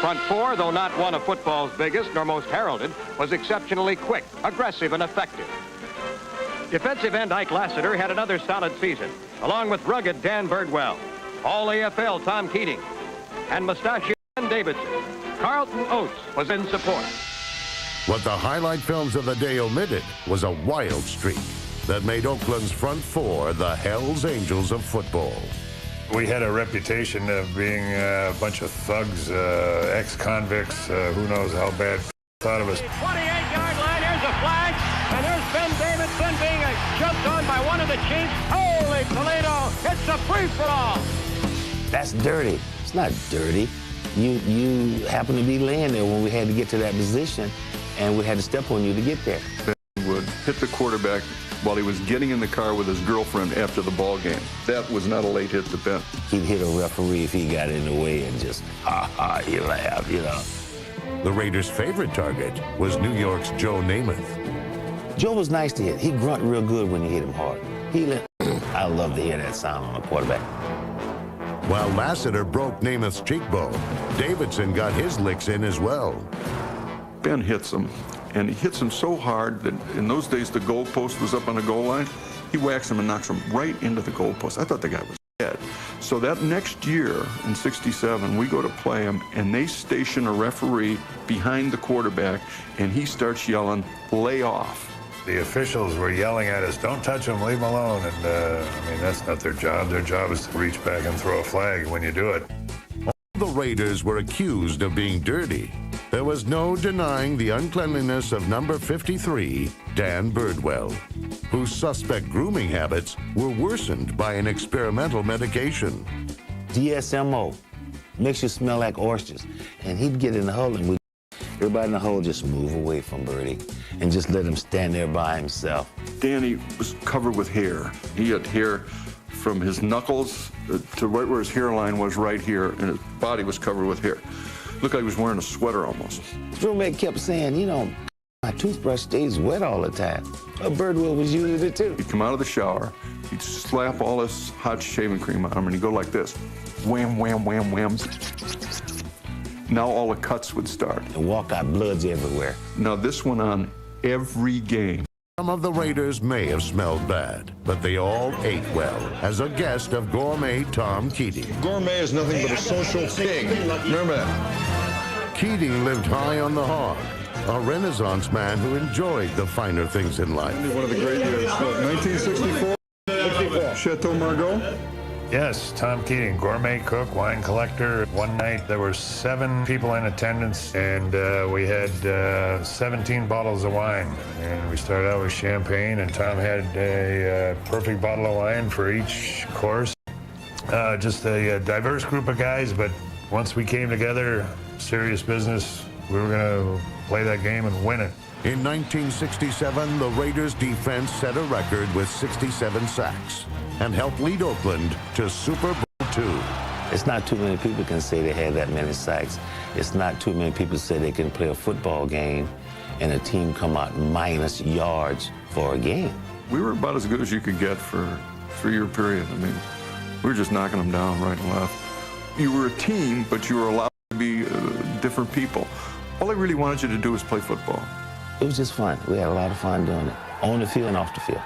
front four, though not one of football's biggest nor most heralded, was exceptionally quick, aggressive, and effective. Defensive end Ike Lassiter had another solid season, along with rugged Dan Birdwell, All-AFL Tom Keating, and mustachio Dan Davidson. Carlton Oates was in support. What the highlight films of the day omitted was a wild streak that made Oakland's front four the Hells Angels of football. We had a reputation of being a bunch of thugs, ex-convicts, who knows how bad thought of us. 28-yard line, here's a flag, and there's Ben Davidson being jumped on by one of the Chiefs. Holy Toledo, it's a free-for-all. That's dirty. It's not dirty. You happened to be laying there when we had to get to that position, and we had to step on you to get there. Ben would hit the quarterback while he was getting in the car with his girlfriend after the ball game. That was not a late hit to Ben. He'd hit a referee if he got in the way and just, ha, he laughed, you know. The Raiders' favorite target was New York's Joe Namath. Joe was nice to hit. He grunt real good when you hit him hard. I love to hear that sound on a quarterback. While Lassiter broke Namath's cheekbone, Davidson got his licks in as well. Ben hits him, and he hits him so hard that in those days the goalpost was up on the goal line. He whacks him and knocks him right into the goalpost. I thought the guy was dead. So that next year in '67, we go to play him, and they station a referee behind the quarterback, and he starts yelling, "Lay off." The officials were yelling at us, "Don't touch him, leave him alone." And, I mean, that's not their job. Their job is to reach back and throw a flag when you do it. The Raiders were accused of being dirty. There was no denying the uncleanliness of number 53, Dan Birdwell, whose suspect grooming habits were worsened by an experimental medication. DSMO makes you smell like oysters. And he'd get in the huddle, and everybody in the huddle just move away from Birdie and just let him stand there by himself. Danny was covered with hair. He had hair from his knuckles to right where his hairline was right here, and his body was covered with hair. Looked like he was wearing a sweater almost. His roommate kept saying, you know, my toothbrush stays wet all the time. Birdwell was using it too. He'd come out of the shower, he'd slap all this hot shaving cream on him, and he'd go like this. Wham, wham, wham, wham. Now all the cuts would start. And walk out bloods everywhere. Now this went on every game. Some of the Raiders may have smelled bad, but they all ate well, as a guest of gourmet Tom Keating. Gourmet is nothing but a social pig. Remember that. Keating lived high on the hog, a Renaissance man who enjoyed the finer things in life. One of the great years, 1964, Chateau Margaux. Yes, Tom Keating, gourmet cook, wine collector. One night there were 7 people in attendance, and we had 17 bottles of wine. And we started out with champagne, and Tom had a perfect bottle of wine for each course. Just a diverse group of guys, but once we came together, serious business, we were going to play that game and win it. In 1967, the Raiders' defense set a record with 67 sacks and helped lead Oakland to Super Bowl II. It's not too many people can say they had that many sacks. It's not too many people say they can play a football game and a team come out minus yards for a game. We were about as good as you could get for a 3-year period. I mean, we were just knocking them down right and left. You were a team, but you were allowed to be different people. All they really wanted you to do was play football. It was just fun. We had a lot of fun doing it, on the field and off the field.